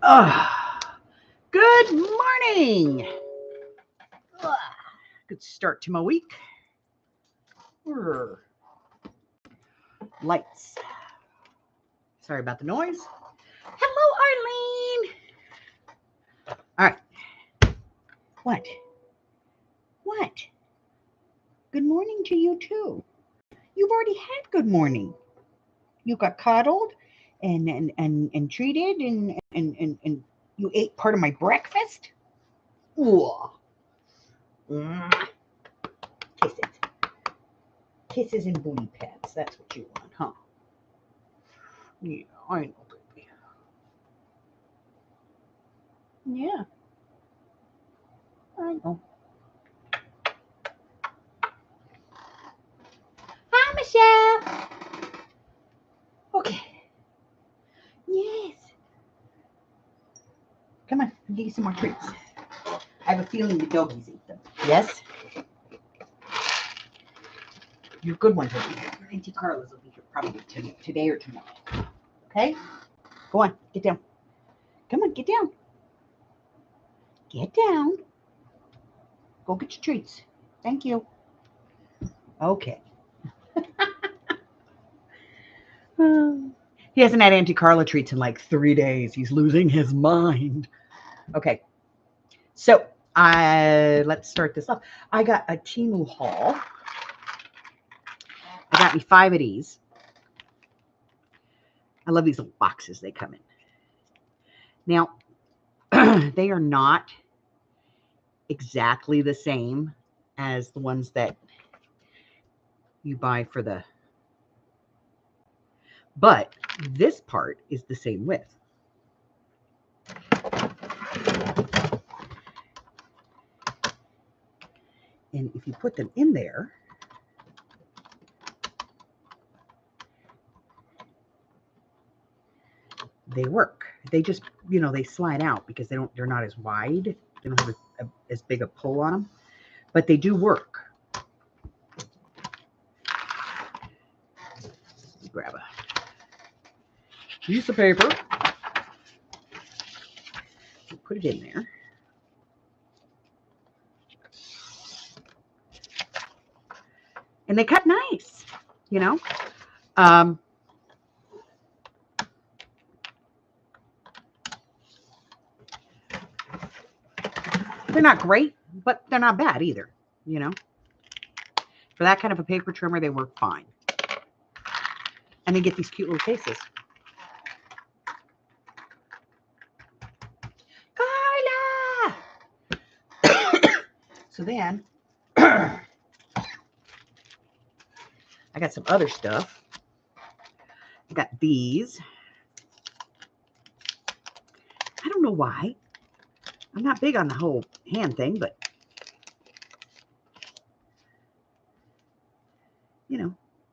Good morning. Ugh, good start to my week. Lights. Sorry about the noise. Hello, Arlene. All right. What? What? Good morning to you too. You've already had good morning. You got cuddled and treated and you ate part of my breakfast. Ooh. Kisses. Kisses and booty pats. That's what you want, huh? Yeah, I know, baby. Yeah, I know. Hi, Michelle. Okay. Yes. Come on, I'll give you some more treats. I have a feeling the doggies eat them. Yes? Your good ones will be here. Your Auntie Carla's will be here probably today or tomorrow. Okay? Go on, get down. Come on, get down. Get down. Go get your treats. Thank you. Okay. He hasn't had Auntie Carla treats in like 3 days. He's losing his mind. Okay. So let's start this off. I got a Temu haul. I got me 5 of these. I love these little boxes they come in. Now, they are not exactly the same as the ones that you buy for the, but this part is the same width. And if you put them in there, they work. They just, they slide out because they're not as wide. They don't have as big a pull on them, but they do work. Grab a piece of paper, put it in there. And they cut nice, They're not great, but they're not bad either, For that kind of a paper trimmer, they work fine. And they get these cute little cases. Carla! So then, I got some other stuff. I got these. I don't know why. I'm not big on the whole hand thing, but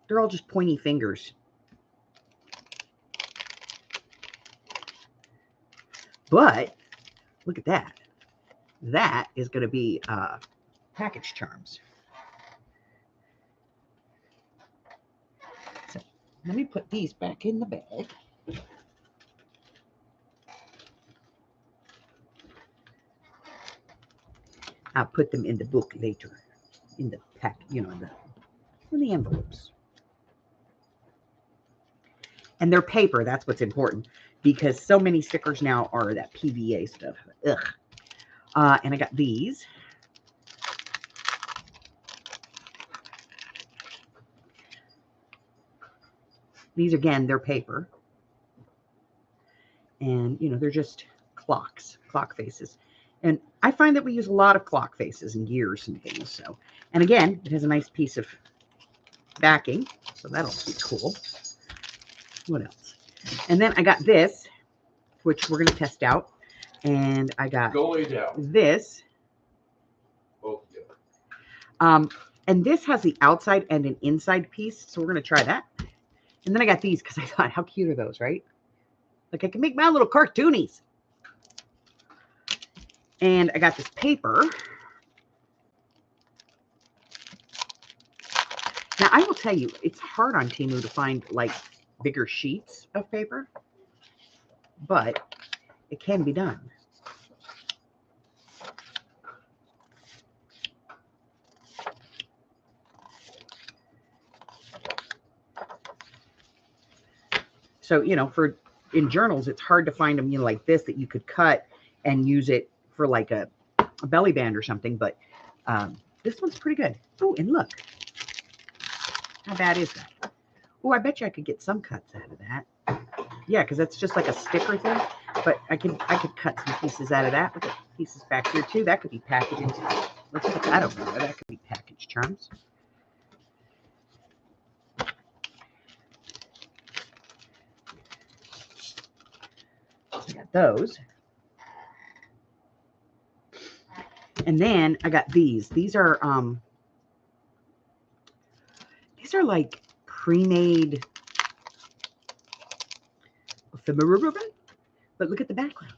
they're all just pointy fingers. But look at that. That is going to be package charms. So let me put these back in the bag. I'll put them in the book later, in the pack, in the envelopes. And they're paper. That's what's important, because so many stickers now are that PVA stuff. Ugh. And I got these. These, again, they're paper. And, they're just clock faces. And I find that we use a lot of clock faces and gears and things. So, and again, it has a nice piece of backing. So that'll be cool. What else? And then I got this, which we're going to test out. And I got this. And this has the outside and an inside piece. So we're going to try that. And then I got these because I thought, how cute are those, right? Like, I can make my little cartoonies. And I got this paper. Now, I will tell you, it's hard on Temu to find, like, bigger sheets of paper. But It can be done. So, in journals, it's hard to find them, like this, that you could cut and use it for like a belly band or something. But this one's pretty good. Oh, and look. How bad is that? Oh, I bet you I could get some cuts out of that. Yeah, because that's just like a sticker thing. But I could cut some pieces out of that. Look at pieces back here too. That could be packaged into. Let's put that over there. That could be package charms. I got those. And then I got these. These are like pre-made ephemera, but look at the background.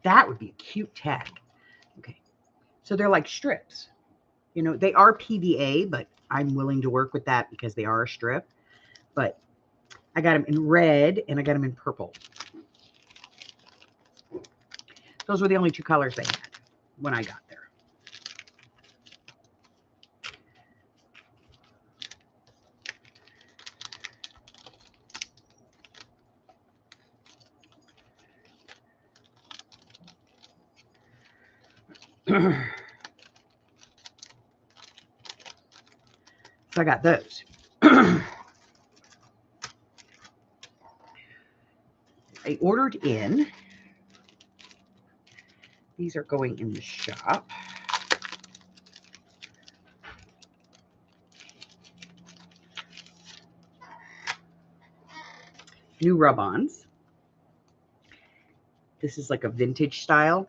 That would be a cute tag. Okay. So they're like strips. They are PVA, but I'm willing to work with that because they are a strip. But I got them in red and I got them in purple. Those were the only two colors they had when I got there. So I got those. I ordered in. These are going in the shop. New rub-ons. This is like a vintage style.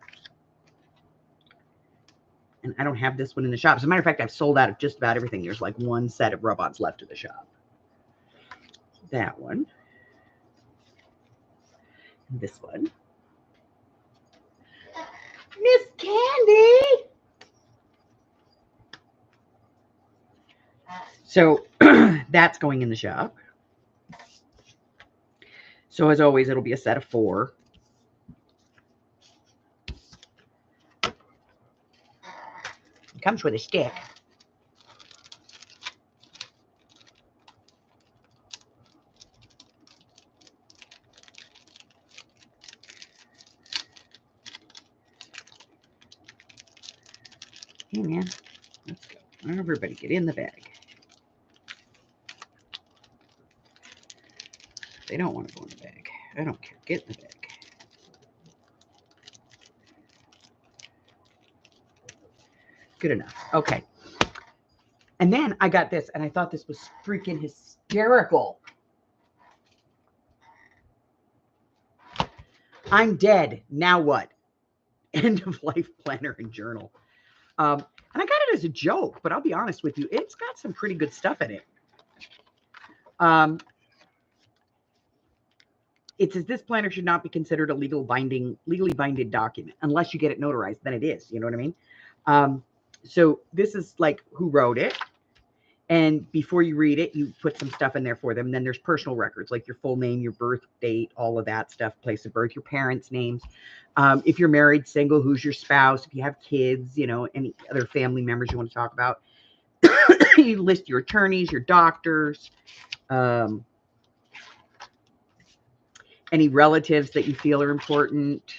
And I don't have this one in the shop. As a matter of fact, I've sold out of just about everything. There's like one set of rub-ons left in the shop. That one. And this one. Miss Candy! So that's going in the shop. So as always, it'll be a set of 4. It comes with a stick. Hey man, let's go. Everybody get in the bag. They don't want to go in the bag. I don't care. Get in the bag. Good enough. Okay. And then I got this, and I thought this was freaking hysterical. I'm dead. Now what? End of life planner and journal. And I got it as a joke, but I'll be honest with you, it's got some pretty good stuff in it. It says this planner should not be considered a legally binding document unless you get it notarized. Then it is. You know what I mean? So this is like who wrote it. And before you read it, you put some stuff in there for them. And then there's personal records, like your full name, your birth date, all of that stuff, place of birth, your parents' names. If you're married, single, who's your spouse, if you have kids, any other family members you want to talk about. You list your attorneys, your doctors, any relatives that you feel are important.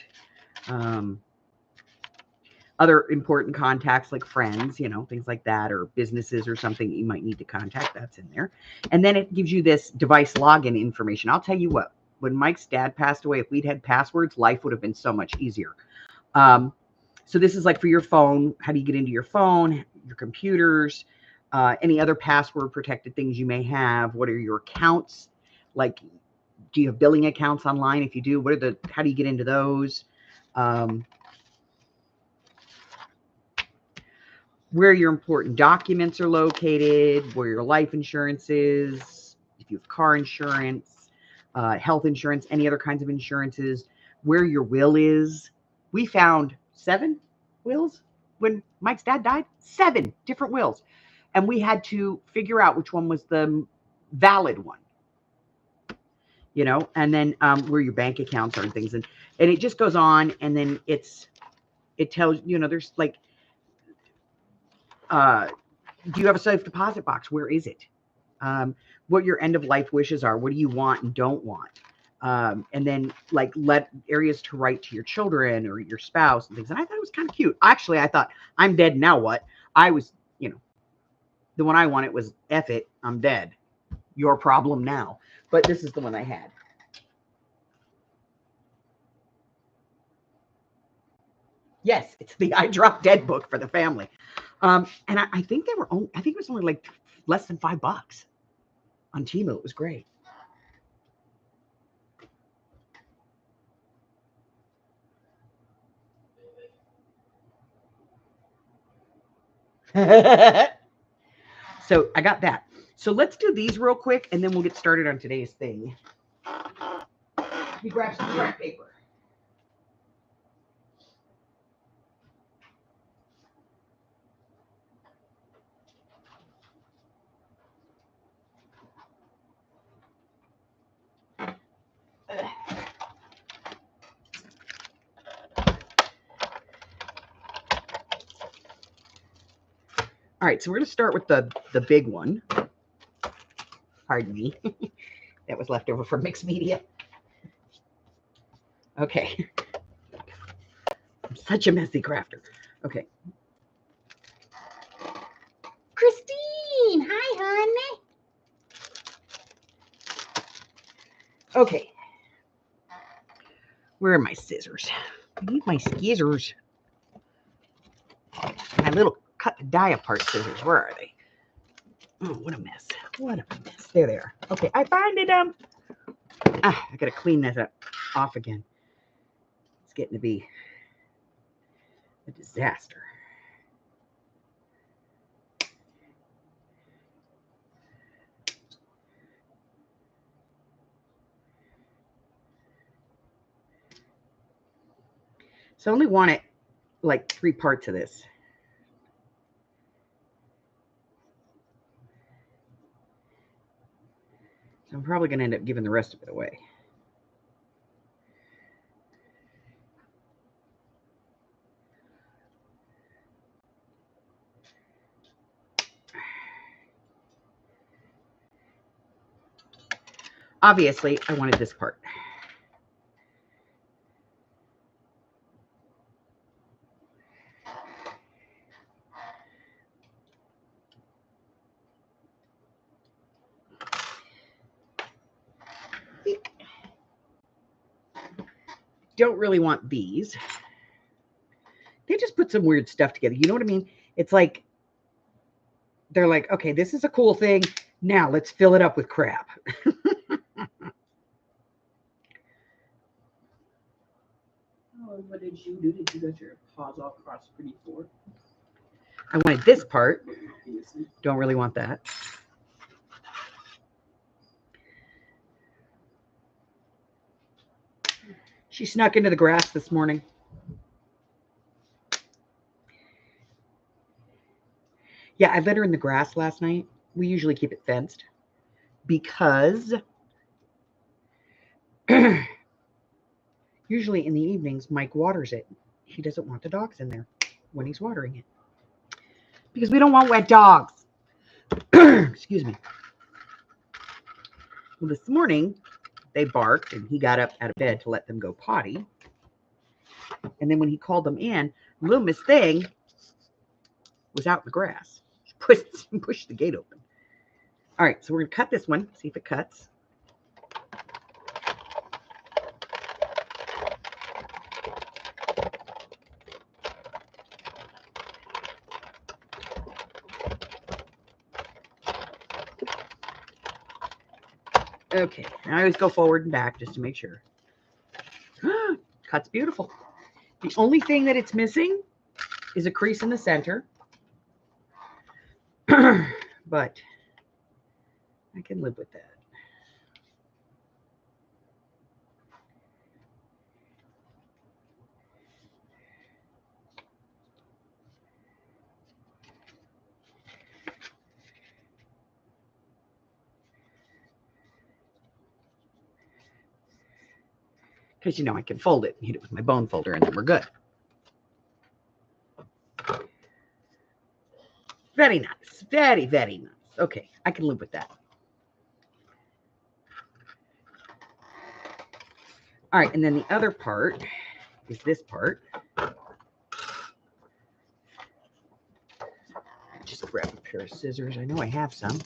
Other important contacts like friends, things like that, or businesses or something that you might need to contact, that's in there. And then it gives you this device login information. I'll tell you what, when Mike's dad passed away, if we'd had passwords, life would have been so much easier. So this is like for your phone. How do you get into your phone, your computers, any other password protected things you may have? What are your accounts? Like, do you have billing accounts online? If you do, how do you get into those? Where your important documents are located, where your life insurance is, if you have car insurance, health insurance, any other kinds of insurances, where your will is. We found 7 wills when Mike's dad died, 7 different wills. And we had to figure out which one was the valid one. and then where your bank accounts are and things. And it just goes on. And then it tells, there's like, do you have a safe deposit box? Where is it? What your end of life wishes are. What do you want and don't want? And then like let areas to write to your children or your spouse and things. And I thought it was kind of cute. Actually, I thought, I'm dead now. What? I was, the one I wanted was F it, I'm dead. Your problem now. But this is the one I had. Yes, it's the I Drop Dead book for the family. And I think I think it was only like less than $5 on Temu. It was great. So I got that. So let's do these real quick, and then we'll get started on today's thing. Let me grab some scrap paper. All right, so we're going to start with the big one. Pardon me. That was left over from mixed media. Okay. I'm such a messy crafter. Okay. Christine, hi, honey. Okay. Where are my scissors? I need my scissors. My little cut the die apart scissors. Where are they? Oh, what a mess. What a mess. There they are. Okay, I find it. I gotta clean this up off again. It's getting to be a disaster. So I only wanted like 3 parts of this. So I'm probably going to end up giving the rest of it away. Obviously, I wanted this part. Don't really want these. They just put some weird stuff together. You know what I mean? It's like, they're like, okay, this is a cool thing. Now let's fill it up with crap. What did you do? Did you get your paws all crossed pretty for? I wanted this part. Don't really want that. She snuck into the grass this morning. Yeah, I let her in the grass last night. We usually keep it fenced because usually in the evenings, Mike waters it. He doesn't want the dogs in there when he's watering it because we don't want wet dogs. Excuse me. Well, this morning, they barked and he got up out of bed to let them go potty. And then when he called them in, Loomis thing was out in the grass. Pushed the gate open. All right, so we're going to cut this one, see if it cuts. Okay, I always go forward and back just to make sure. Cut's beautiful. The only thing that it's missing is a crease in the center. But I can live with that. because, I can fold it and hit it with my bone folder, and then we're good. Very nice. Very, very nice. Okay, I can live with that. All right, and then the other part is this part. Just grab a pair of scissors. I know I have some.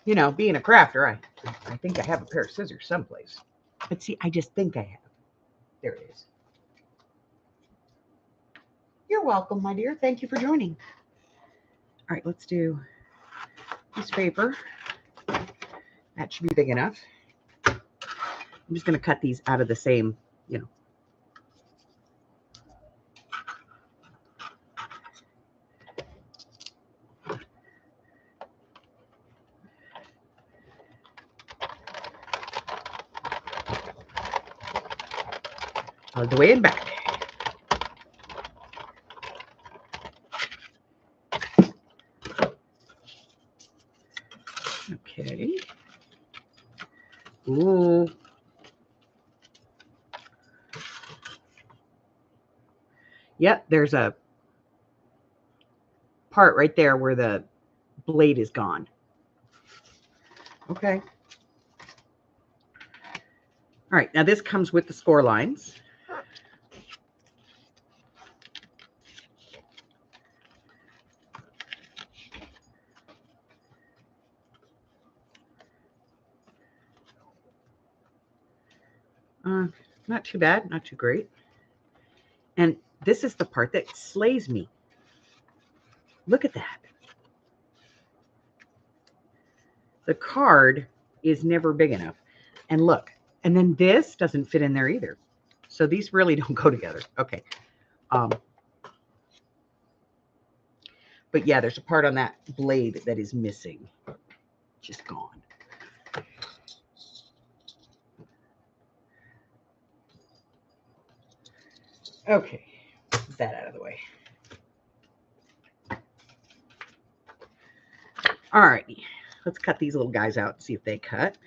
Being a crafter, I think I have a pair of scissors someplace. But see, I just think I have. There it is. You're welcome, my dear. Thank you for joining. All right, let's do this paper. That should be big enough. I'm just going to cut these out of the same, all the way and back. Okay. Ooh. Yep, there's a part right there where the blade is gone. Okay. All right, now this comes with the score lines. Not too bad, not too great. And this is the part that slays me. Look at that. The card is never big enough. And look, and then this doesn't fit in there either. So these really don't go together. Okay. But yeah, there's a part on that blade that is missing. Just gone. Okay, get that out of the way. All right, let's cut these little guys out and see if they cut.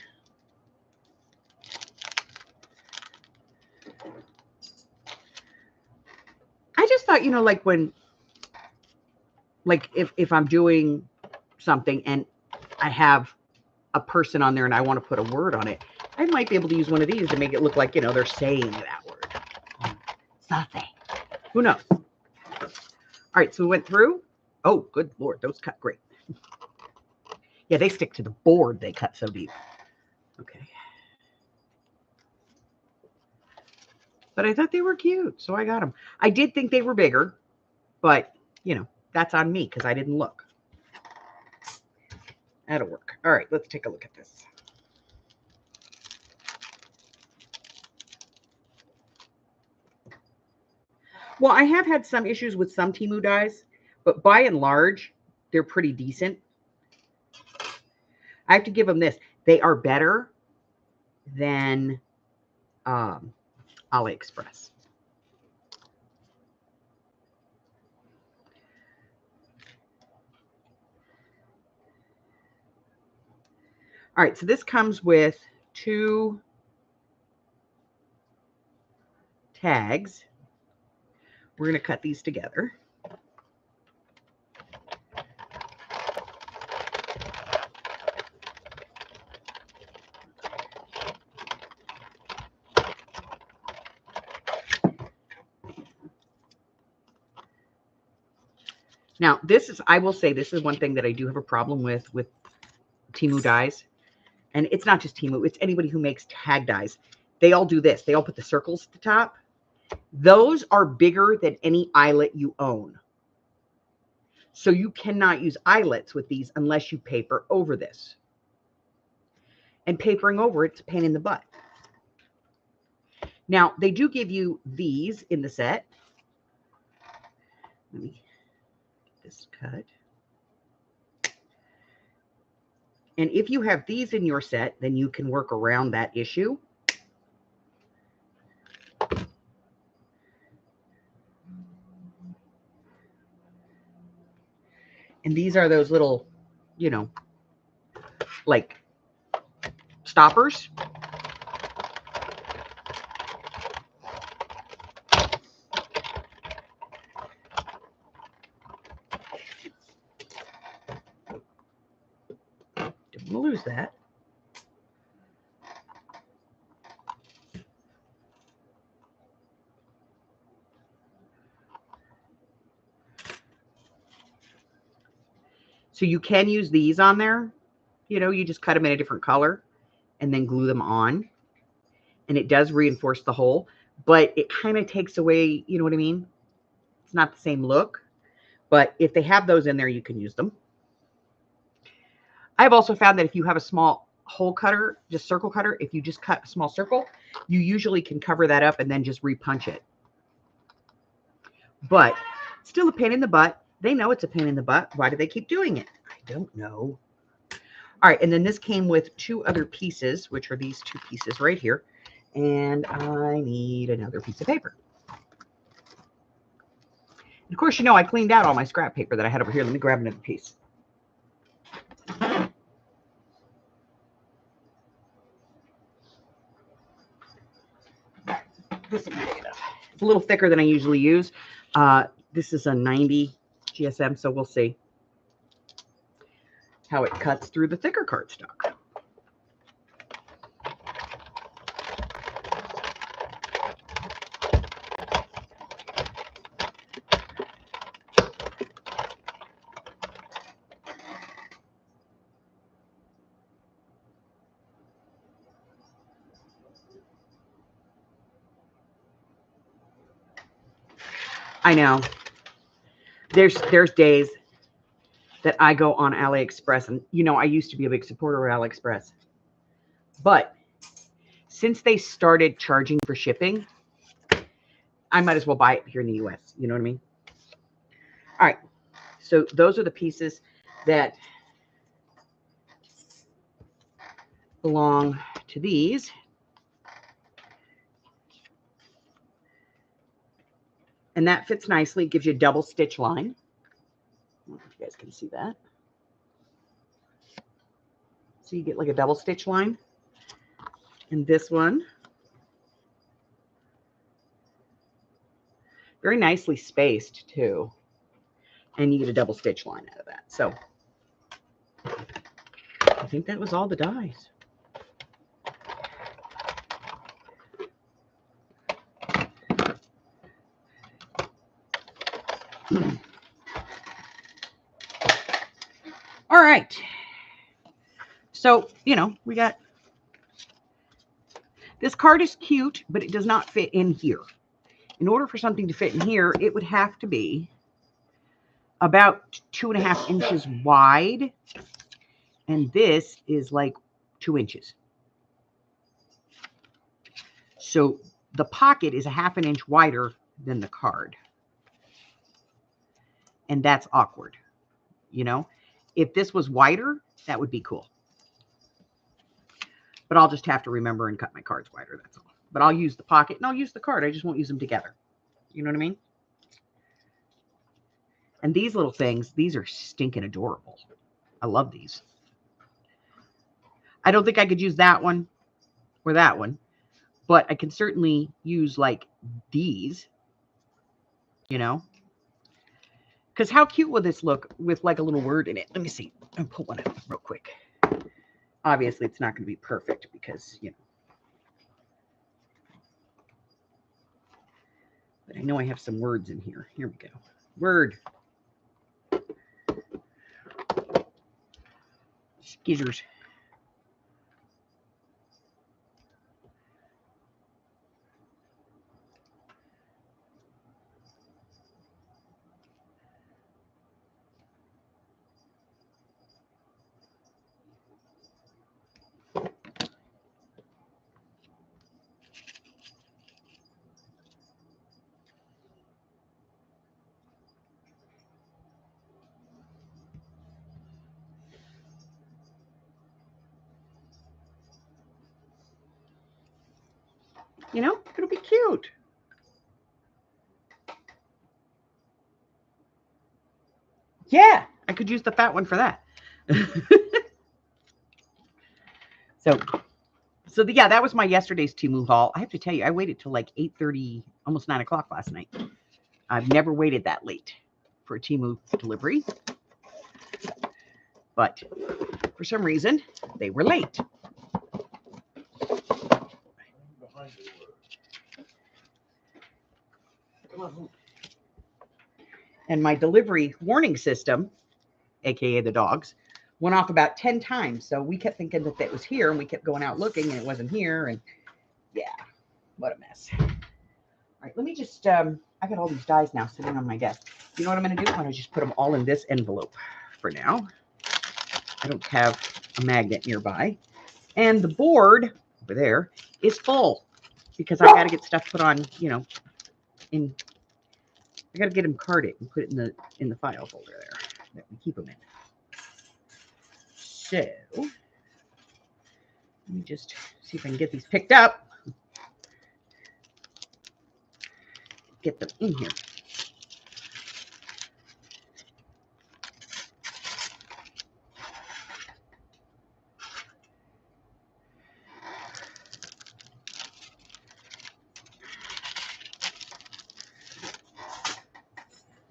I just thought, like when, like if I'm doing something and I have a person on there and I want to put a word on it, I might be able to use one of these to make it look like, they're saying that word. Sauce. Who knows? All right, so we went through. Oh, good Lord, those cut great. Yeah, they stick to the board. They cut so deep. Okay. But I thought they were cute, so I got them. I did think they were bigger, but, that's on me because I didn't look. That'll work. All right, let's take a look at this. Well, I have had some issues with some Temu dies, but by and large, they're pretty decent. I have to give them this. They are better than AliExpress. All right, so this comes with 2 tags. We're going to cut these together. Now, I will say, this is one thing that I do have a problem with Temu dies. And it's not just Temu, it's anybody who makes tag dies. They all do this. They all put the circles at the top. Those are bigger than any eyelet you own. So you cannot use eyelets with these unless you paper over this. And papering over it's a pain in the butt. Now, they do give you these in the set. Let me get this cut. And if you have these in your set, then you can work around that issue. And these are those little, like stoppers. going to lose that. So you can use these on there. You know, you just cut them in a different color and then glue them on. And it does reinforce the hole, but it kind of takes away, you know what I mean? It's not the same look, but if they have those in there, you can use them. I've also found that if you have a small hole cutter, just circle cutter, if you just cut a small circle, you usually can cover that up and then just repunch it. But still a pain in the butt. They know it's a pain in the butt. Why do they keep doing it? I don't know. All right, and then this came with 2 other pieces, which are these 2 pieces right here. And I need another piece of paper. And of course, you know, I cleaned out all my scrap paper that I had over here. Let me grab another piece. This will be big enough. It's a little thicker than I usually use. This is a 90 GSM, so we'll see how it cuts through the thicker cardstock. I know. There's days that I go on AliExpress, and you know, I used to be a big supporter of AliExpress, but since they started charging for shipping, I might as well buy it here in the US. You know what I mean? All right. So those are the pieces that belong to these. And that fits nicely. It gives you a double stitch line. I don't know if you guys can see that. So you get like a double stitch line. And this one, very nicely spaced too. And you get a double stitch line out of that. So I think that was all the dies. All right. So, you know, we got, this card is cute, but it does not fit in here. In order for something to fit in here, it would have to be about 2.5 inches wide. And this is like 2 inches. So the pocket is a 1/2 inch wider than the card. And that's awkward. You know, if this was wider, that would be cool. But I'll just have to remember and cut my cards wider, that's all. But I'll use the pocket and I'll use the card. I just won't use them together. You know what I mean? And these little things, these are stinking adorable. I love these. I don't think I could use that one or that one, but I can certainly use like these, you know? Because how cute will this look with like a little word in it? Let me see. I'll pull one out real quick. Obviously, it's not going to be perfect because, you know. But I know I have some words in here. Here we go. Word. Skizzers. You know, it'll be cute. Yeah, I could use the fat one for that. Yeah, that was my yesterday's Temu haul. I have to tell you, I waited till like 8:30, almost 9 o'clock last night. I've never waited that late for a Temu delivery. But For some reason, they were late. And my delivery warning system, aka the dogs, went off about 10 times. So we kept thinking that was here, and we kept going out looking, and it wasn't here. And yeah, what a mess. All right, let me just, I got all these dies now sitting on my desk. You know what I'm going to do? I'm going to just put them all in this envelope for now. I don't have a magnet nearby. And the board over there is full because I got to get stuff put on, you know, I got to get them carded and put it in the file folder there that we keep them in. So let me just see if I can get these picked up. Get them in here.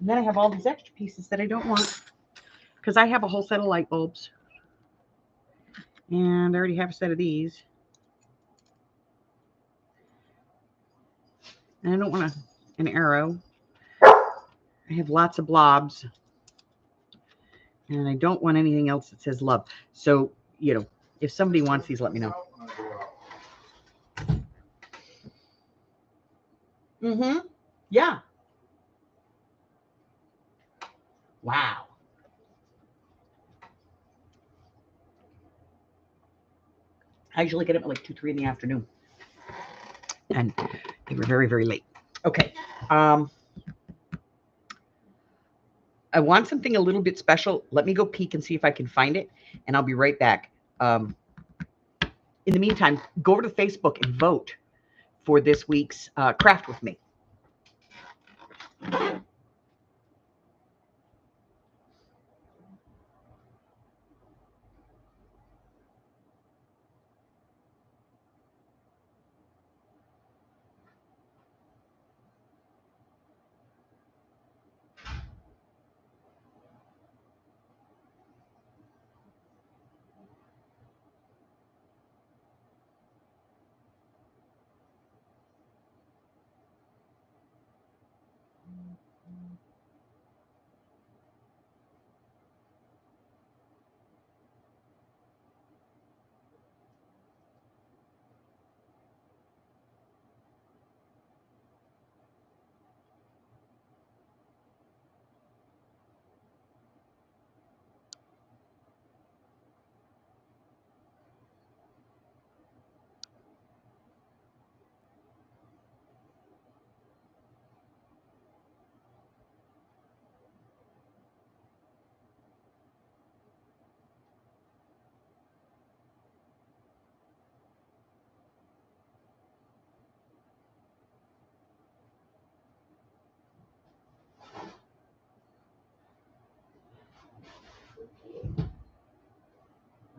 And then I have all these extra pieces that I don't want because I have a whole set of light bulbs. And I already have a set of these. And I don't want an arrow. I have lots of blobs. And I don't want anything else that says love. So, you know, if somebody wants these, let me know. Mm-hmm. Yeah. Wow. I usually get up at like 2, 3 in the afternoon. And they were very, very late. Okay. I want something a little bit special. Let me go peek and see if I can find it. And I'll be right back. In the meantime, go over to Facebook and vote for this week's Craft With Me.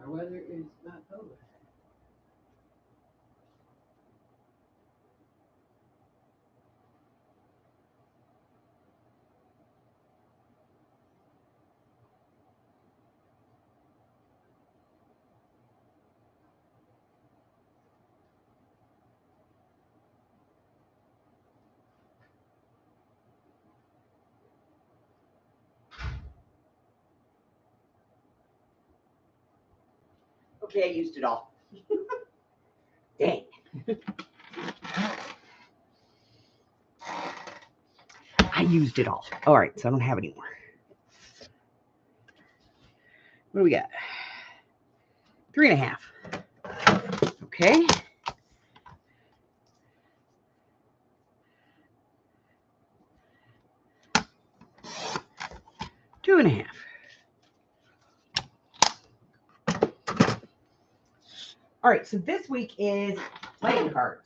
Our weather is not over. Okay, I used it all. Dang. I used it all. All right, so I don't have any more. What do we got? 3.5. Okay. Two and a half. All right, so this week is playing cards.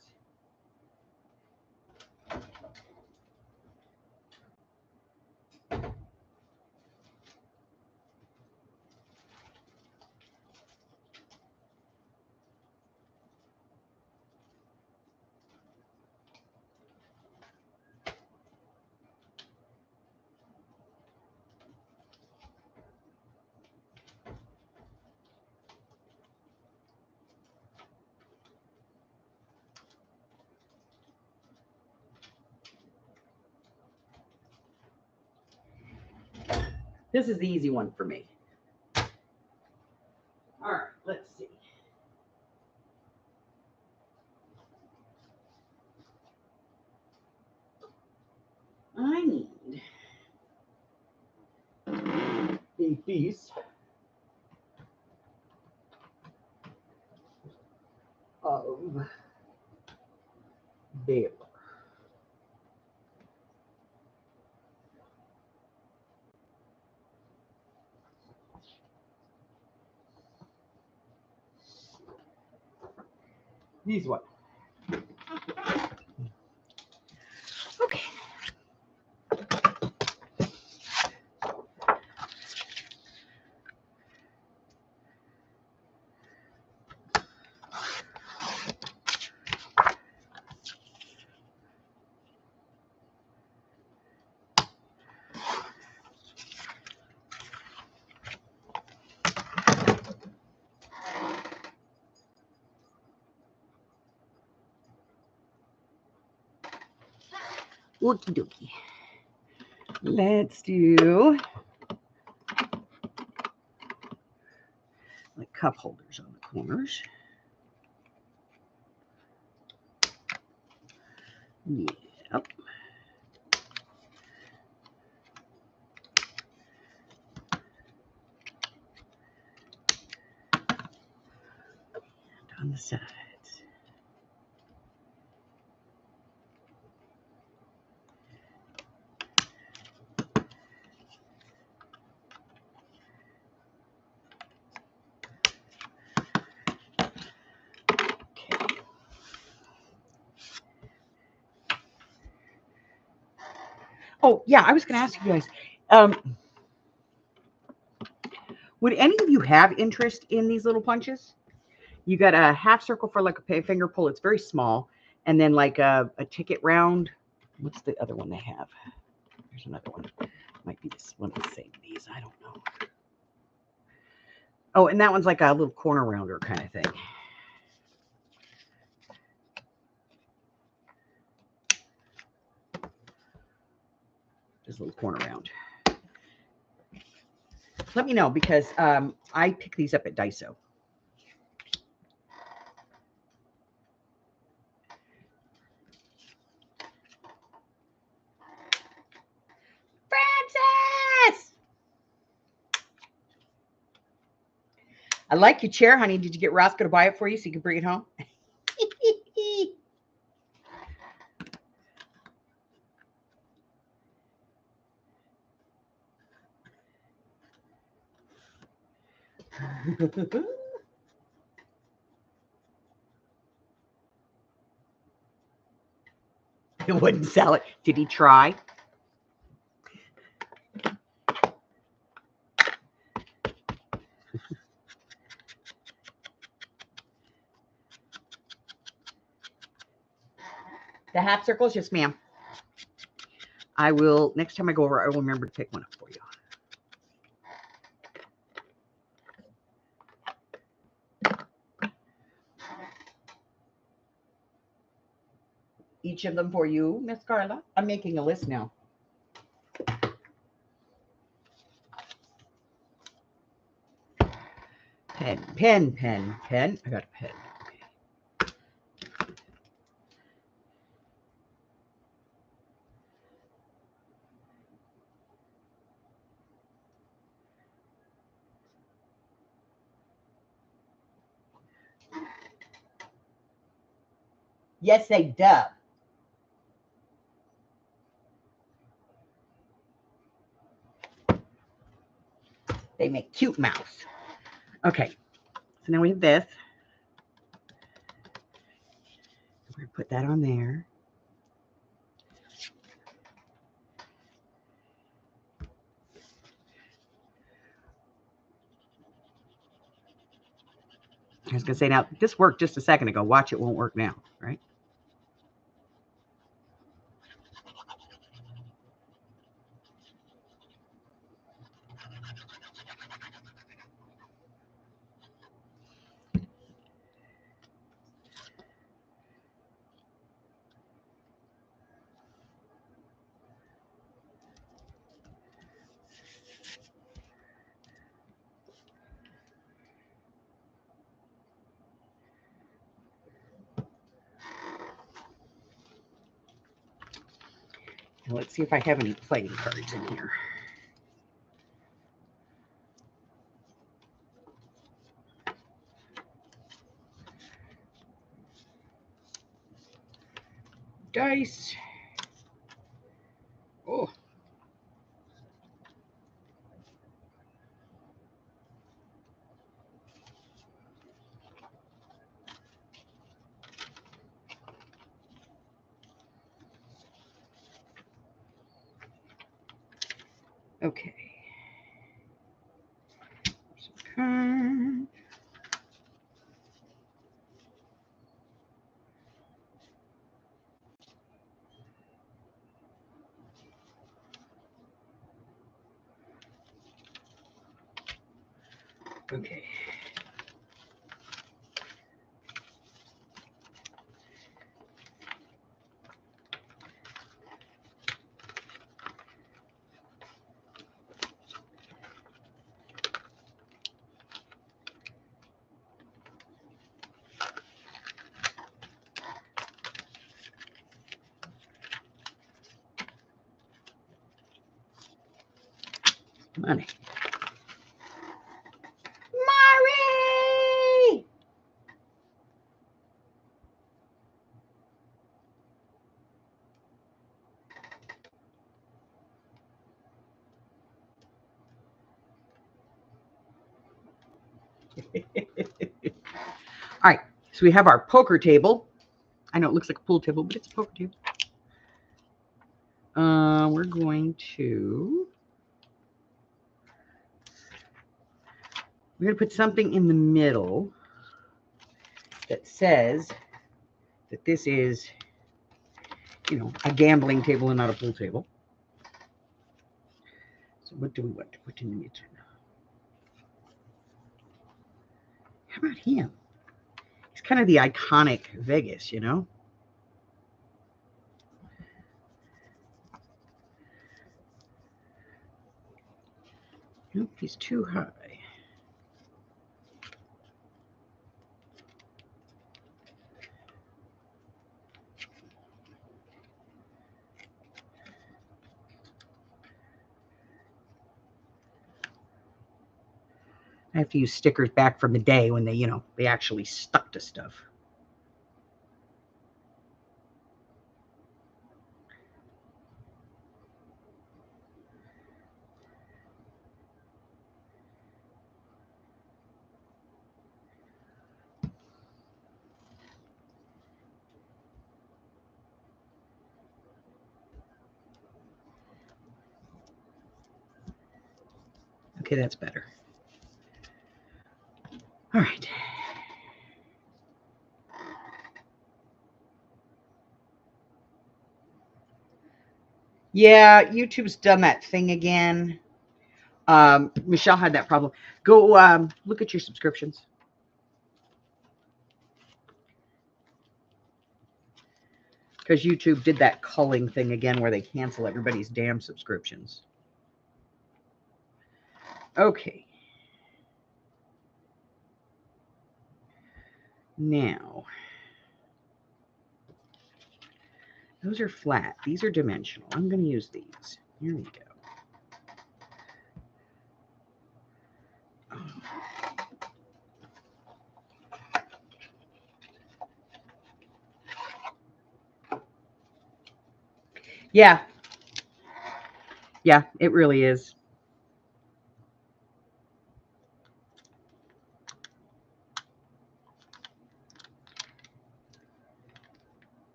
This is the easy one for me. All right, let's see. I need a piece of paper. These one. Okay. Okie dokie. Let's do like cup holders on the corners. Yep. And on the sides. Oh, yeah, I was going to ask you guys, would any of you have interest in these little punches? You got a half circle for like a finger pull. It's very small. And then like a ticket round. What's the other one they have? There's another one. Might be this one of the same these. I don't know. Oh, and that one's like a little corner rounder kind of thing. Just a little corner round. Let me know because I pick these up at Daiso. Francis! I like your chair, honey. Did you get Roscoe to buy it for you so you can bring it home? He wouldn't sell it. Did he try? The half circles? Yes, ma'am. I will, next time I go over, I will remember to pick one up for you. Each of them for you, Miss Carla. I'm making a list now. Pen, pen, pen, pen. I got a pen. Okay. Yes, they do. They make cute mouths. Okay, so now we have this. We're going to put that on there. I was going to say, now, this worked just a second ago. Watch, it won't work now, right? Let's see if I have any playing cards in here. Dice. Oh. Okay. Some cards. Okay. Money. Mari! All right, so we have our poker table. I know it looks like a pool table, but it's a poker table. We're going to put something in the middle that says that this is, a gambling table and not a pool table. So what do we want to put in the middle? How about him? He's kind of the iconic Vegas, Nope, he's too high. I have to use stickers back from the day when they actually stuck to stuff. Okay, that's better. All right. Yeah, YouTube's done that thing again. Michelle had that problem. Go look at your subscriptions. Because YouTube did that culling thing again where they cancel everybody's damn subscriptions. Okay. Now, those are flat. These are dimensional. I'm going to use these. Here we go. Yeah. Yeah, it really is.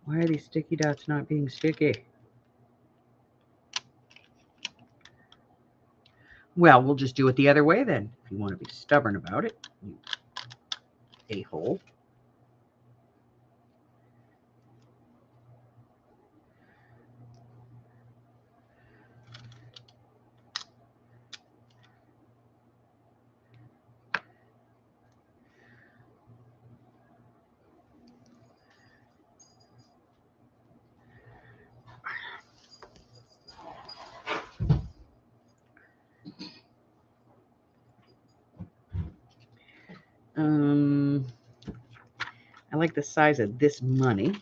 Why are these sticky dots not being sticky? Well, we'll just do it the other way then, if you want to be stubborn about it, you a-hole. like the size of this money.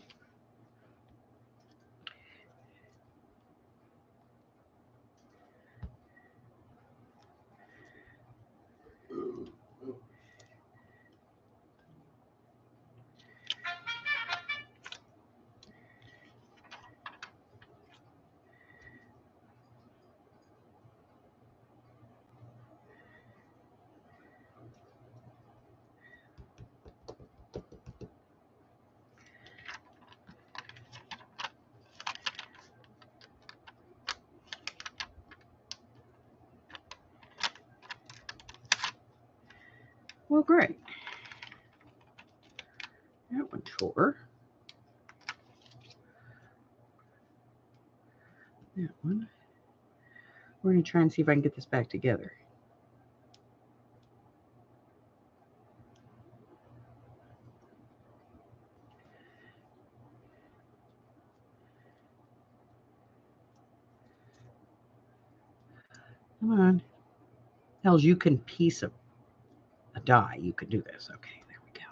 Well, great. That one tore. That one. We're going to try and see if I can get this back together. Come on. Tells you can piece a die. You can do this. Okay, there we go.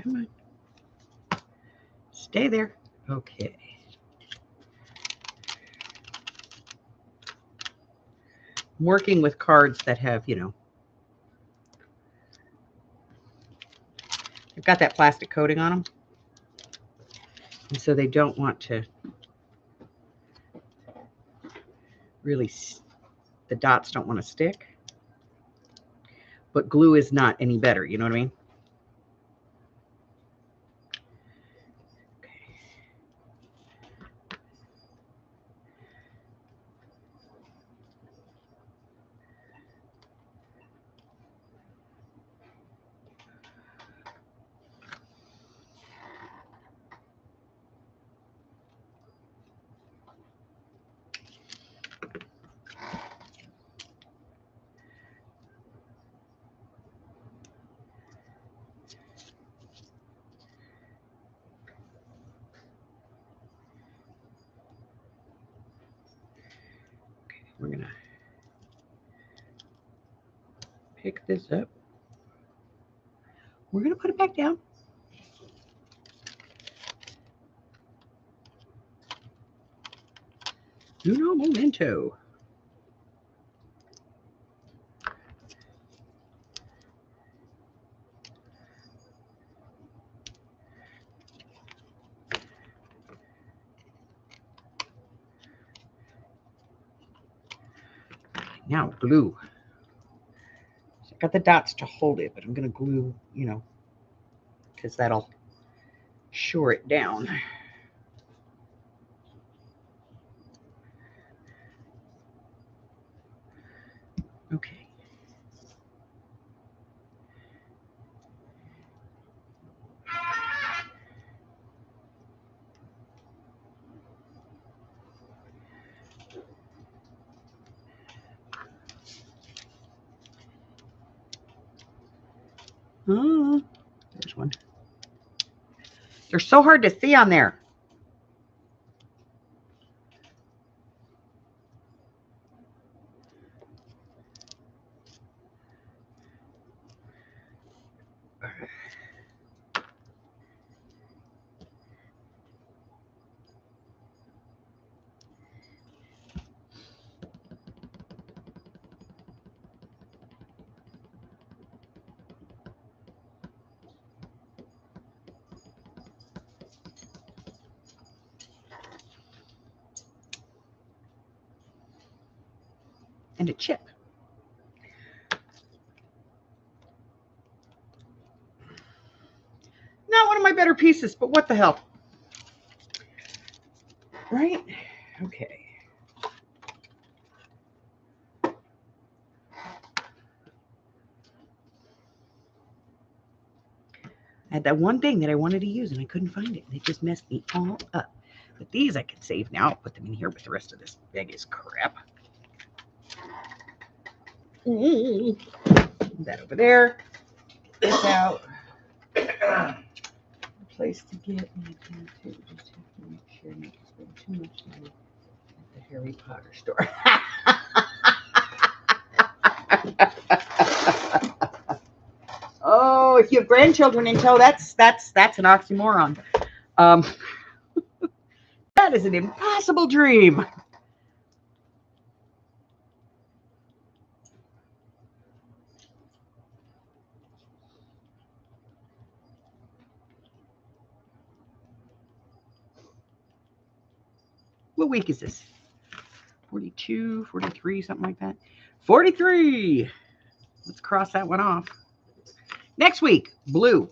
Come on. Stay there. Okay. I'm working with cards that have, they've got that plastic coating on them. And so they don't want to really, the dots don't want to stick. But glue is not any better, you know what I mean? We're going to pick this up. We're going to put it back down. Uno momento. Now glue. So I got the dots to hold it, but I'm going to glue, because that'll shore it down. Okay. Oh, there's one. They're so hard to see on there. And a chip. Not one of my better pieces, but what the hell? Right? Okay. I had that one thing that I wanted to use and I couldn't find it. And it just messed me all up. But these I can save now. I'll put them in here with the rest of this bag is crap. That over there. This out. Place to get me to. Just have to make sure not to spend too much money at the Harry Potter store. Oh, if you have grandchildren in tow, that's an oxymoron. That is an impossible dream. What week is this? 42, 43, something like that. 43. Let's cross that one off. Next week, blue.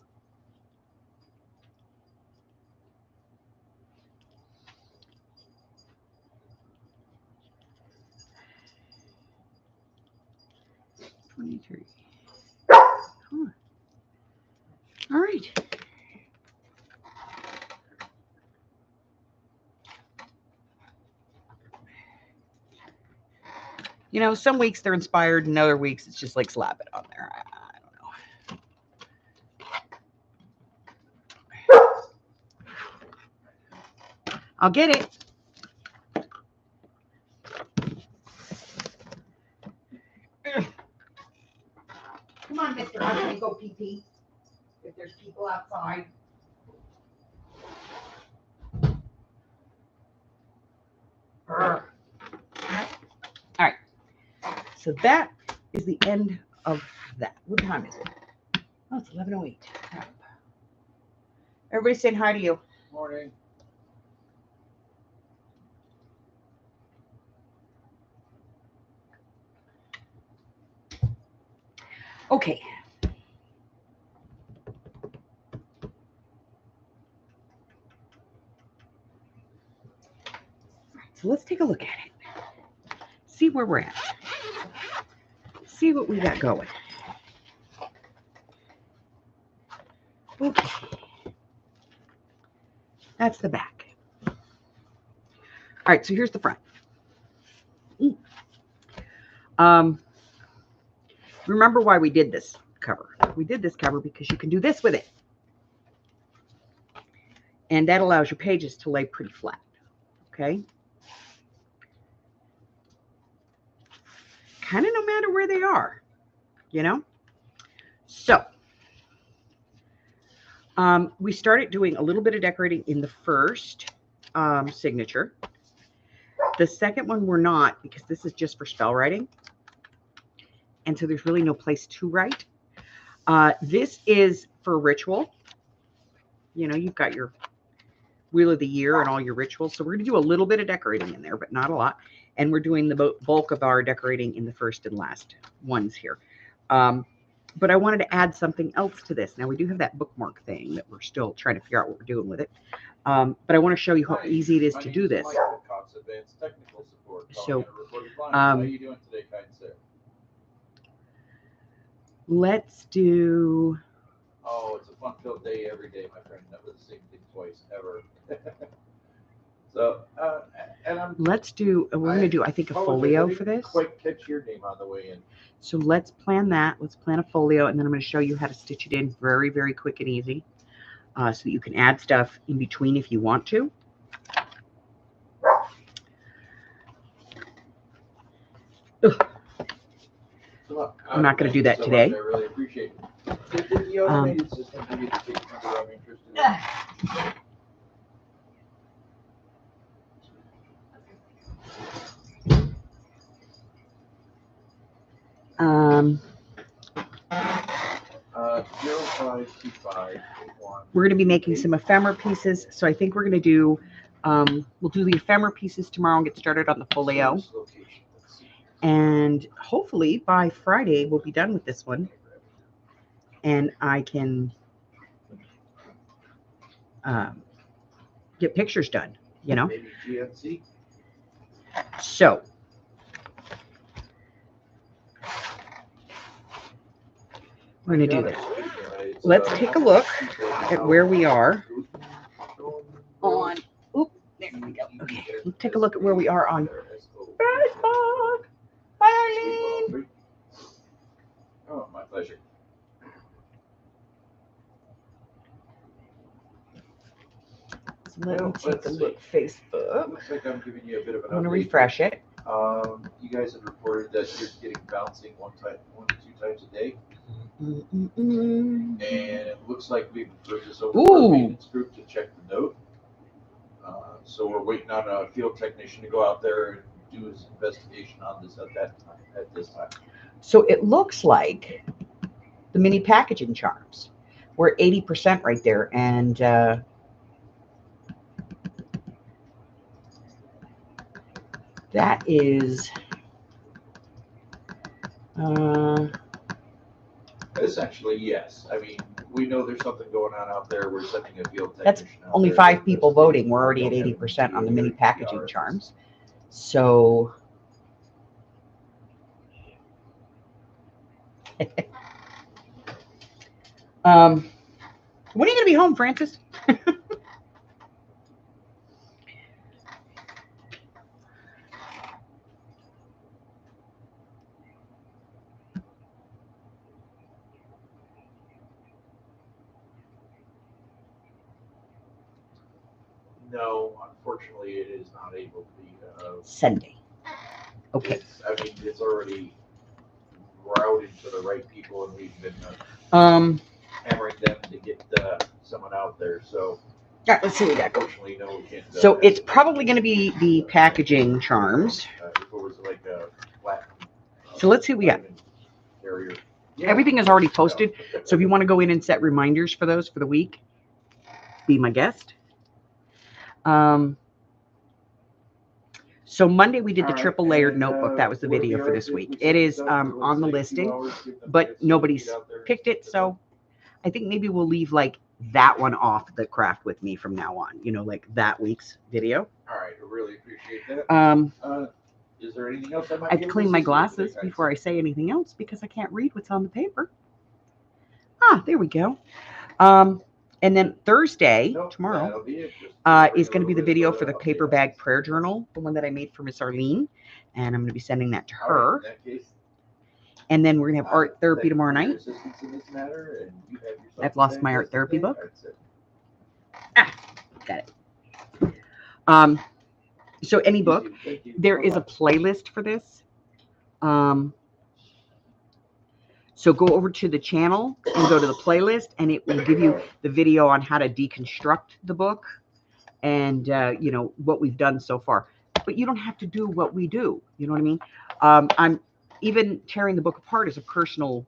$23. Huh. All right. You know, some weeks they're inspired, and other weeks it's just like slap it on there. I don't know. I'll get it. Come on, mister. I'm going to go pee-pee if there's people outside. All right. So that is the end of that. What time is it? Oh, it's 11:08. Everybody saying hi to you. Morning. Okay. So let's take a look at it. See where we're at. See what we got going. Okay. That's the back. All right, so here's the front. Remember why we did this cover. We did this cover because you can do this with it. And that allows your pages to lay pretty flat. Okay? Kind of no matter where they are, you know? So, we started doing a little bit of decorating in the first signature. The second one we're not, because this is just for spell writing. And so there's really no place to write. This is for ritual. You know, you've got your Wheel of the Year and all your rituals. So we're going to do a little bit of decorating in there, but not a lot. And we're doing the bulk of our decorating in the first and last ones here. But I wanted to add something else to this. Now we do have that bookmark thing that we're still trying to figure out what we're doing with it. But I want to show you how easy it is to do this. So, how are you doing today, kind sir? Let's do. Oh, it's a fun-filled day every day, my friend. Never the same thing twice, ever. So, and Let's do. We're going to do, I think, a folio for this. Quite catch your name on the way in. So let's plan that. Let's plan a folio, and then I'm going to show you how to stitch it in very, very quick and easy, so that you can add stuff in between if you want to. I'm not going to do that today. I really appreciate it. Did the automated system give you the page number I'm interested in? Um, 052581. we're going to be making some ephemera pieces, so I think we're going to do. We'll do the ephemera pieces tomorrow and get started on the folio. And hopefully by Friday we'll be done with this one, and I can get pictures done. You know. Maybe GNC. So. We're going to do this. Let's take a look at where we are on. Oop, there we go. Okay, let's take a look at where we are on Facebook. Bye, Arlene. Oh, my pleasure. So let me take a look. Facebook. Looks like I'm giving you a bit of an I'm going to update. refresh it. You guys have reported that you're getting bouncing one to two times a day. And it looks like we've referred this over to our maintenance group to check the note. So we're waiting on a field technician to go out there and do his investigation on this at this time. So it looks like the mini packaging charms. We're at 80% right there, and that is essentially, yes. I mean, we know there's something going on out there. We're sending a field technician. That's only 5 people voting. We're already at 80% on the mini packaging charms. So when are you going to be home, Francis? No, unfortunately, it is not able to be. Sunday. Okay. It's already routed to the right people, and we've been hammering them to get someone out there. So, all right, let's see what we got. Unfortunately, no, we can't. So it's probably going to be the packaging charms. If it was like a flat. So let's see what we got. Carrier. Yeah. Everything is already posted. So if you want to go in and set reminders for those for the week, be my guest. So Monday we did the triple layered notebook. That was the video for this week. It is on the listing, but nobody's picked it. So I think maybe we'll leave like that one off the craft with me from now on, you know, like that week's video. All right. I really appreciate that. Is there anything else I might I've cleaned my glasses before I say anything else because I can't read what's on the paper. Ah, there we go. And then Thursday, tomorrow, is going to be the video for the paper bag prayer journal, the one that I made for Miss Arlene. And I'm going to be sending that to her. And then we're going to have art therapy tomorrow night. I've lost my art therapy book. Ah, got it. So any book, there is a playlist for this. So go over to the channel and go to the playlist, and it will give you the video on how to deconstruct the book and, you know, what we've done so far. But you don't have to do what we do. You know what I mean? I'm even tearing the book apart is a personal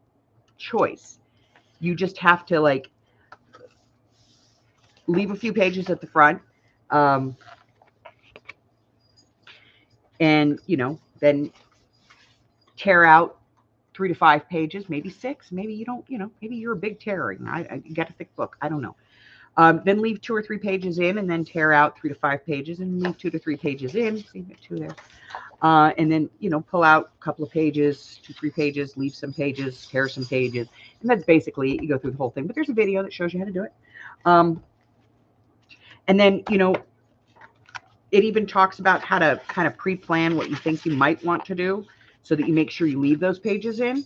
choice. You just have to, like, leave a few pages at the front. And, you know, then tear out 3 to 5 pages, maybe 6, maybe you don't, maybe you're a big tearing. You got a thick book. I don't know. Then leave 2 or 3 pages in, and then tear out 3 to 5 pages, and leave 2 to 3 pages in. See, 2 there. And then, pull out a couple of pages, 2, 3 pages, leave some pages, tear some pages. And that's basically it. You go through the whole thing. But there's a video that shows you how to do it. And then, it even talks about how to kind of pre-plan what you think you might want to do so that you make sure you leave those pages in.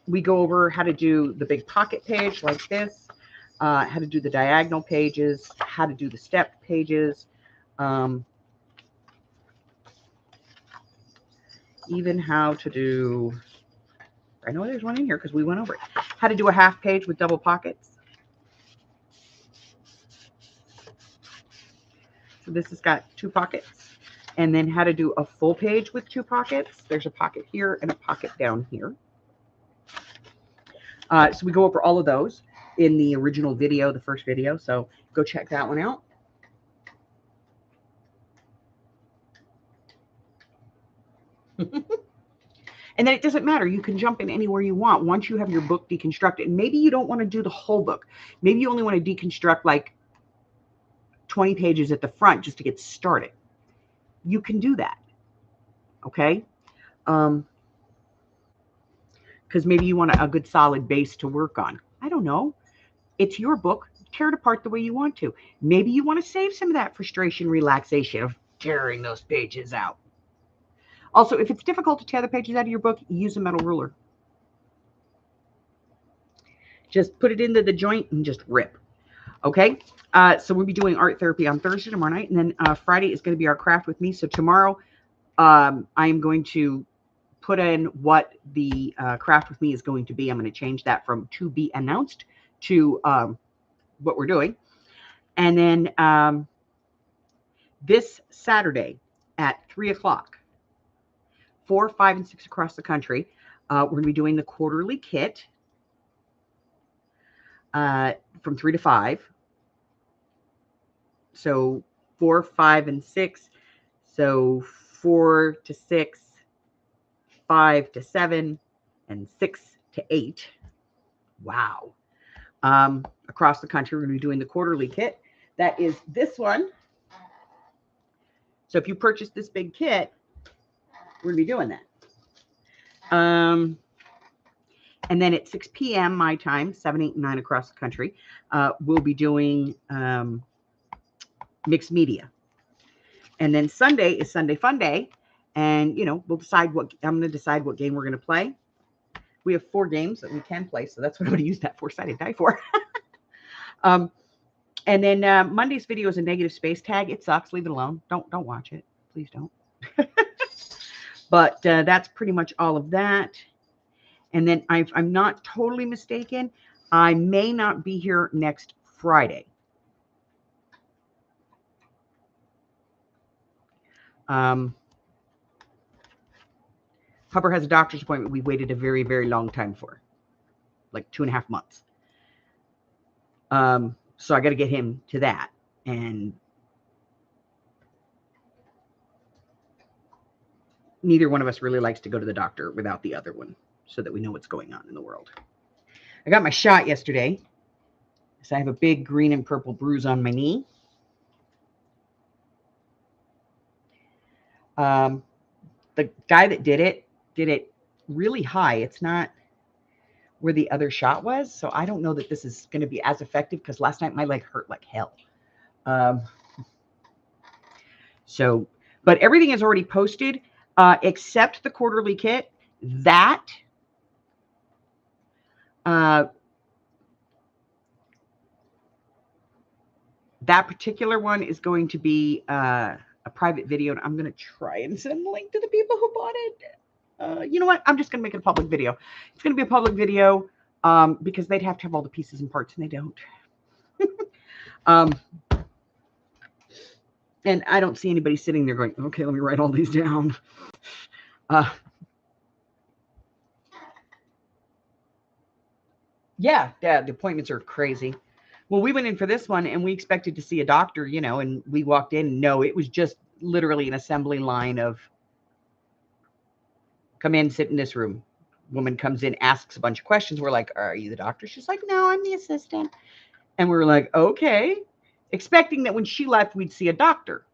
We go over how to do the big pocket page like this, how to do the diagonal pages, how to do the step pages, even how to do, I know there's one in here because we went over it, how to do a half page with double pockets. So this has got 2 pockets. And then how to do a full page with 2 pockets. There's a pocket here and a pocket down here. So we go over all of those in the original video, the first video. So go check that one out. And then it doesn't matter. You can jump in anywhere you want once you have your book deconstructed. And maybe you don't want to do the whole book. Maybe you only want to deconstruct like 20 pages at the front just to get started. You can do that. Okay? Because maybe you want a good solid base to work on. I don't know. It's your book. Tear it apart the way you want to. Maybe you want to save some of that frustration, relaxation of tearing those pages out. Also, if it's difficult to tear the pages out of your book, use a metal ruler. Just put it into the joint and just rip. Okay? So we'll be doing art therapy on Thursday, tomorrow night. And then Friday is going to be our craft with me. So tomorrow, I am going to put in what the craft with me is going to be. I'm going to change that from to be announced to what we're doing. And then this Saturday at 3 o'clock, 4, 5, and 6 across the country, we're going to be doing the quarterly kit from 3 to 5. So 4, 5, and 6. So 4 to 6, 5 to 7, and 6 to 8. Wow. Across the country, we're going to be doing the quarterly kit. That is this one. So if you purchase this big kit, we're going to be doing that. And then at 6 p.m. my time, 7, 8, and 9 across the country, we'll be doing mixed media. And then Sunday is Sunday Fun Day. And, we'll decide I'm going to decide what game we're going to play. We have 4 games that we can play. So that's what I'm going to use that 4-sided die for. And then Monday's video is a negative space tag. It sucks. Leave it alone. Don't watch it. Please don't. But that's pretty much all of that. And then I'm not totally mistaken, I may not be here next Friday. Hubbard has a doctor's appointment we waited a very, very long time for, like 2.5 months. So I got to get him to that. And neither one of us really likes to go to the doctor without the other one, so that we know what's going on in the world. I got my shot yesterday. So I have a big green and purple bruise on my knee. The guy that did it really high. It's not where the other shot was. So I don't know that this is going to be as effective, because last night my leg hurt like hell. But everything is already posted, except the quarterly kit. That particular one is going to be a private video, and I'm going to try and send a link to the people who bought it. You know what? I'm just going to make it a public video. It's going to be a public video because they'd have to have all the pieces and parts, and they don't. And I don't see anybody sitting there going, okay, let me write all these down. Yeah, the appointments are crazy. Well, we went in for this one and we expected to see a doctor, and we walked in. No, it was just literally an assembly line of Come in, sit in this room. Woman comes in, asks a bunch of questions. We're like, are you the doctor? She's like, no, I'm the assistant. And we were like, okay. Expecting that when she left, we'd see a doctor.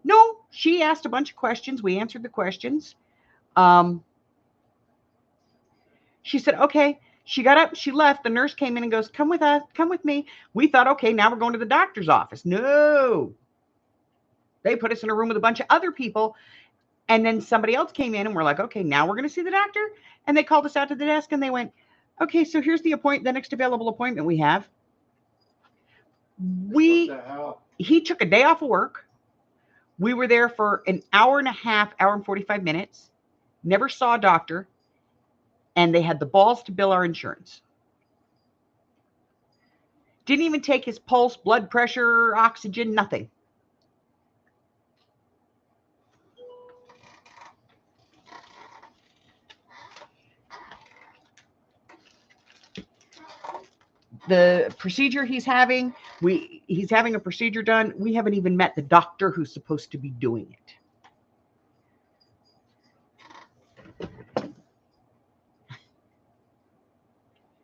No, she asked a bunch of questions. We answered the questions. She said, okay. She got up, she left. The nurse came in and goes, come with us, come with me. We thought, okay, now we're going to the doctor's office. No. They put us in a room with a bunch of other people. And then somebody else came in and we're like, okay, now we're going to see the doctor. And they called us out to the desk and they went, okay, so here's the next available appointment we have. He took a day off of work. We were there for an hour and a half, hour and 45 minutes. Never saw a doctor. And they had the balls to bill our insurance. Didn't even take his pulse, blood pressure, oxygen, nothing. The procedure he's having, he's having a procedure done. We haven't even met the doctor who's supposed to be doing it.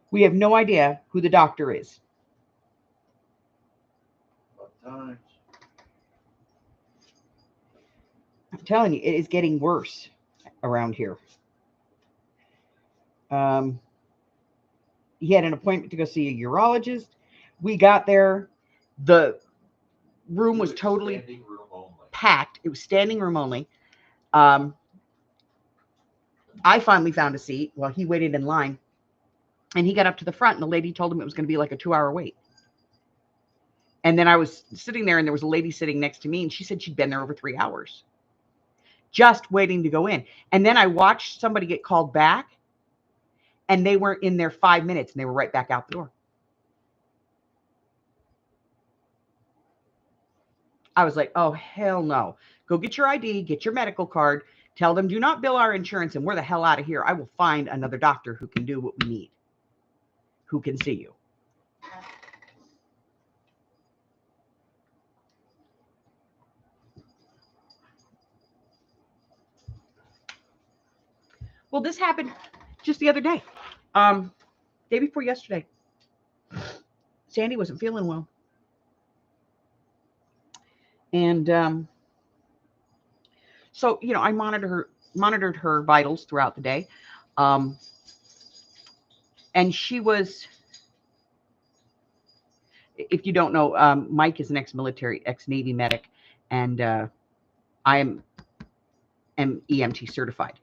We have no idea who the doctor is. Sometimes. I'm telling you, it is getting worse around here. He had an appointment to go see a urologist. We got there. The room was totally packed. It was standing room only. I finally found a seat while he waited in line. And he got up to the front and the lady told him it was going to be like a 2-hour wait. And then I was sitting there and there was a lady sitting next to me and she said she'd been there over 3 hours just waiting to go in. And then I watched somebody get called back and they weren't in there 5 minutes and they were right back out the door. I was like, oh, hell no. Go get your ID, get your medical card, tell them do not bill our insurance and we're the hell out of here. I will find another doctor who can do what we need, who can see you. Well, this happened just the other day. Day before yesterday. Sandy wasn't feeling well. And so, I monitored her vitals throughout the day. And she was, if you don't know, Mike is an ex-military, ex-Navy medic, and I am EMT certified.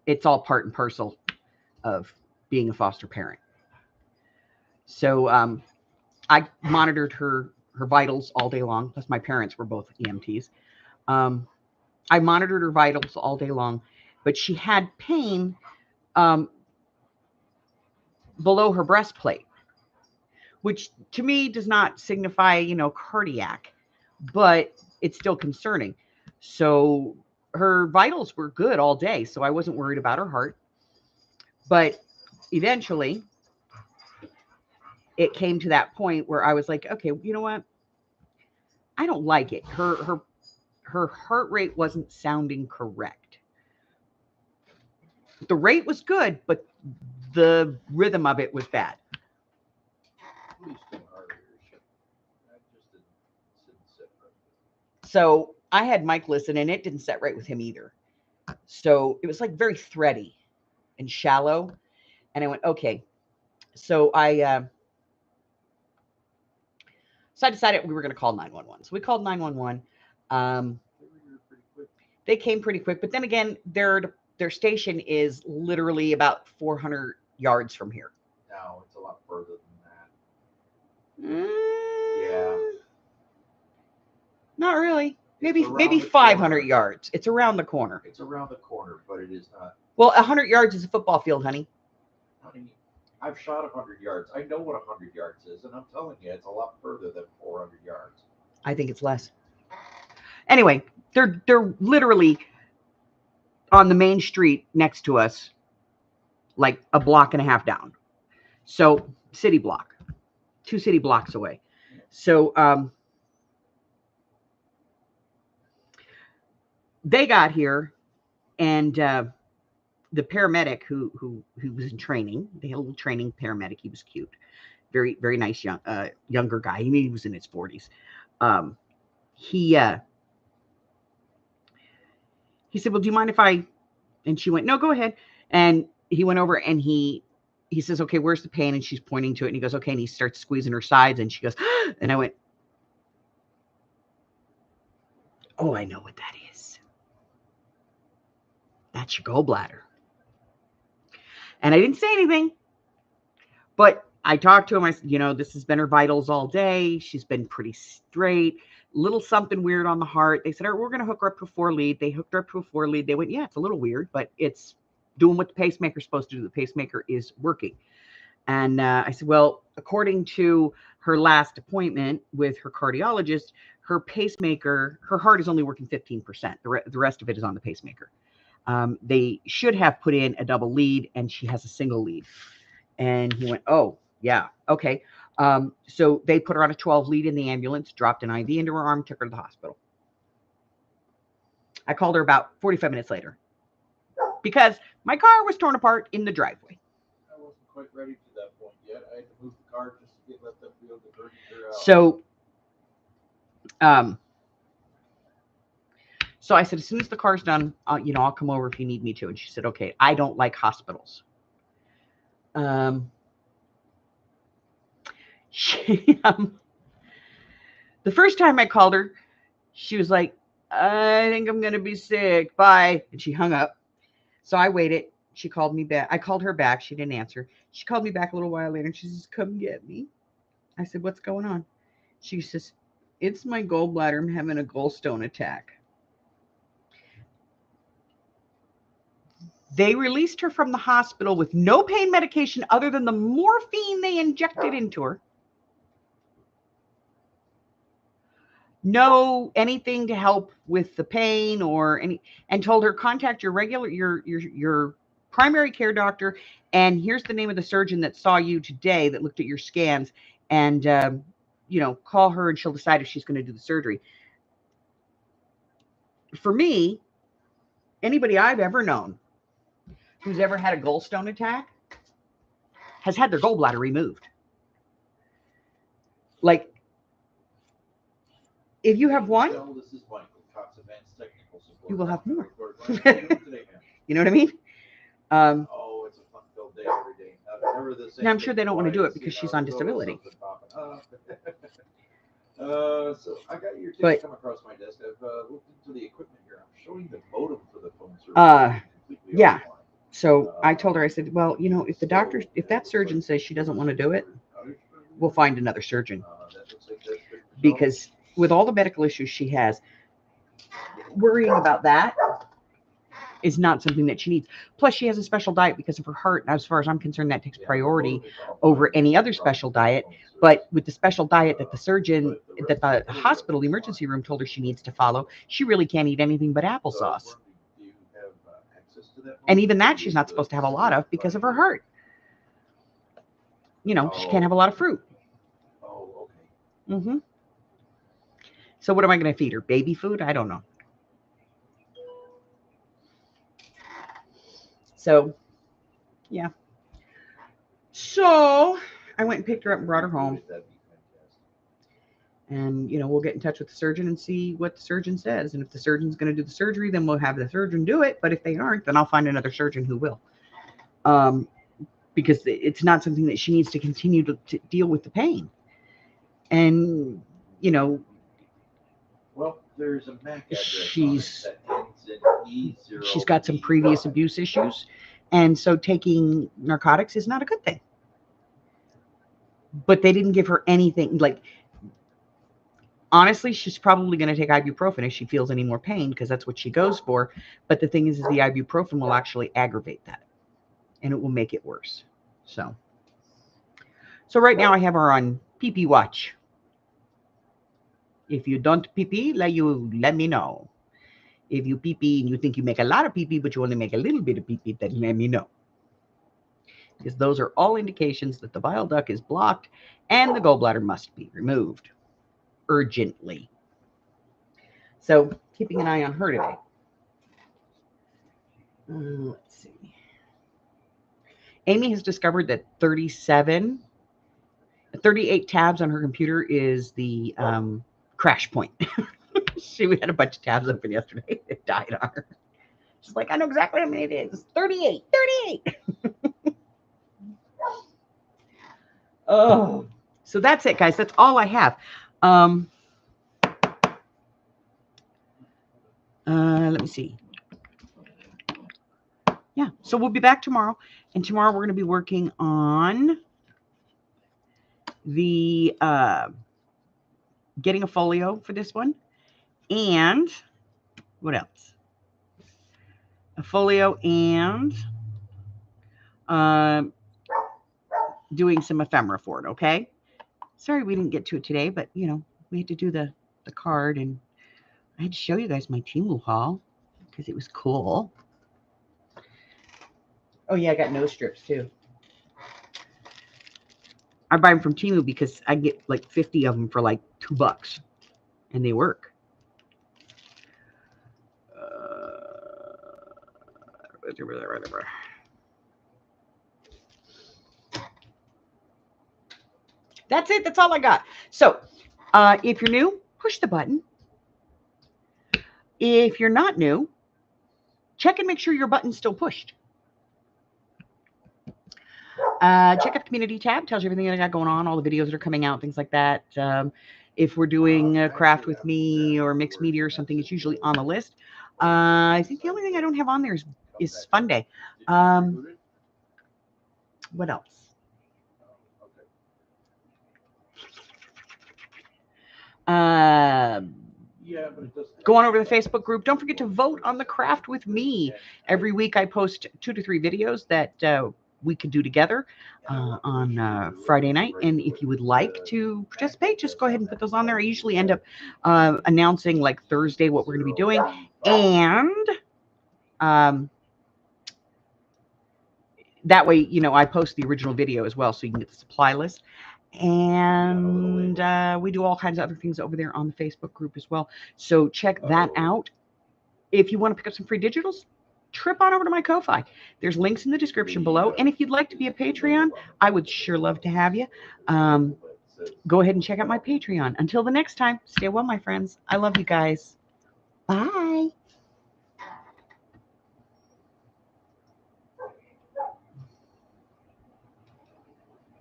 It's all part and parcel of being a foster parent. So I monitored her vitals all day long. Plus my parents were both EMTs. I monitored her vitals all day long, but she had pain below her breastplate, which to me does not signify, cardiac, but it's still concerning. So her vitals were good all day, so I wasn't worried about her heart. But eventually, it came to that point where I was like, okay, you know what? I don't like it. Her heart rate wasn't sounding correct. The rate was good, but the rhythm of it was bad. So I had Mike listen, and it didn't set right with him either. So it was like very thready and shallow. And I went, okay. So I decided we were going to call 911. So we called 911. They came pretty quick, but then again, their station is literally about 400 yards from here. No, it's a lot further than that. Yeah. Not really. Maybe 500 yards. It's around the corner. It's around the corner, but it is not. Well, 100 yards is a football field, honey. Honey, I've shot 100 yards. I know what 100 yards is, and I'm telling you, it's a lot further than 400 yards. I think it's less. Anyway, they're literally on the main street next to us, like a block and a half down. So city block, 2 city blocks away. So they got here, and the paramedic who was in training, they had a little training paramedic. He was cute, very very nice younger guy. I mean, he was in his 40s. He said, "Well, do you mind if I?" And she went, "No, go ahead." And he went over and he says, "Okay, where's the pain?" And she's pointing to it. And he goes, "Okay." And he starts squeezing her sides. And she goes, and I went, "Oh, I know what that is. That's your gallbladder." And I didn't say anything, but I talked to him. I said, this has been her vitals all day. She's been pretty straight. Little something weird on the heart. They said, "All right, we're going to hook her up to a 4-lead." They hooked her up to a 4-lead. They went, "Yeah, it's a little weird, but it's doing what the pacemaker's supposed to do. The pacemaker is working." And I said, "Well, according to her last appointment with her cardiologist, her pacemaker, her heart is only working 15%. The rest of it is on the pacemaker. They should have put in a double lead, and she has a single lead." And he went, "Oh, yeah, okay." So they put her on a 12 lead in the ambulance, dropped an IV into her arm, took her to the hospital. I called her about 45 minutes later because my car was torn apart in the driveway. I wasn't quite ready to that point yet. I had to move the car just to let them feel the furniture out. So I said, "As soon as the car's done, I'll come over if you need me to." And she said, "Okay." I don't like hospitals. The first time I called her, she was like, "I think I'm going to be sick. Bye." And she hung up. So I waited. She called me back. I called her back. She didn't answer. She called me back a little while later and she says, "Come get me." I said, "What's going on?" She says, "It's my gallbladder. I'm having a gallstone attack." They released her from the hospital with no pain medication other than the morphine they injected into her. No anything to help with the pain or any, and told her, "Contact your primary care doctor, and here's the name of the surgeon that saw you today that looked at your scans, and call her and she'll decide if she's going to do the surgery." For me, anybody I've ever known who's ever had a gallstone attack has had their gallbladder removed. Like, if you have one, This is Michael, Cox Advanced Technical Support. You will have more. Today, you know what I mean? Oh, it's a fun-filled day every day. Never the same. Now, I'm sure thing they don't want to do it twice, because she's on there's disability. always something popping up. So I got your But- ticket come across my desk. I've looked into the equipment here. I'm showing the modem for the phone service. Completely yeah. offline. So I told her, I said, "Well, if that surgeon says she doesn't want to do it, we'll find another surgeon." That looks like that's good for Because with all the medical issues she has, worrying about that is not something that she needs. Plus, she has a special diet because of her heart. And as far as I'm concerned, that takes priority over any other special diet. But with the special diet that the hospital, the emergency room told her she needs to follow, she really can't eat anything but applesauce. Do you have access to that? And even that she's not supposed to have a lot of because of her heart. She can't have a lot of fruit. Oh, okay. Mm-hmm. So what am I going to feed her? Baby food? I don't know. So, yeah. So I went and picked her up and brought her home. That'd be fantastic. And, we'll get in touch with the surgeon and see what the surgeon says. And if the surgeon's going to do the surgery, then we'll have the surgeon do it. But if they aren't, then I'll find another surgeon who will. Because it's not something that she needs to continue to deal with the pain. And, Well, there's a MAC address She's- on it that ends in E0. she's got some previous abuse issues. And so taking narcotics is not a good thing. But they didn't give her anything. Like, honestly, she's probably going to take ibuprofen if she feels any more pain because that's what she goes for. But the thing is the ibuprofen will actually aggravate that. And it will make it worse. So right now I have her on pee-pee watch. If you don't pee-pee, let me know. If you pee-pee and you think you make a lot of pee-pee, but you only make a little bit of pee-pee, then let me know. Because those are all indications that the bile duct is blocked and the gallbladder must be removed urgently. So keeping an eye on her today. Let's see. Amy has discovered that 38 tabs on her computer is the crash point. She had a bunch of tabs open yesterday. It died on her. She's like, I know exactly how many it is. 38. Oh, so that's it, guys. That's all I have. Let me see. Yeah, so we'll be back tomorrow. And tomorrow we're going to be working on the getting a folio for this one. And what else? A folio and doing some ephemera for it, okay? Sorry we didn't get to it today, but, you know, we had to do the card. And I had to show you guys my Temu haul because it was cool. Oh, yeah, I got nose strips, too. I buy them from Temu because I get like 50 of them for like $2. And they work. That's it. That's all I got. So if you're new, push the button. If you're not new, check and make sure your button's still pushed. Check out the community tab. Tells you everything that I got going on, all the videos that are coming out, things like that. If we're doing a craft with me or mixed media or something, it's usually on the list. I think the only thing I don't have on there is Fun Day. What else? Go on over to the Facebook group. Don't forget to vote on the craft with me. Every week I post 2 to 3 videos that we could do together on Friday night. And if you would like to participate, just go ahead and put those on there. I usually end up announcing like Thursday what we're going to be doing. And that way, you know, I post the original video as well so you can get the supply list. And we do all kinds of other things over there on the Facebook group as well. So check that out. If you want to pick up some free digitals, trip on over to my Ko-Fi. There's links in the description below. And if you'd like to be a Patreon, I would sure love to have you. Go ahead and check out my Patreon. Until the next time, stay well, my friends. I love you guys. Bye.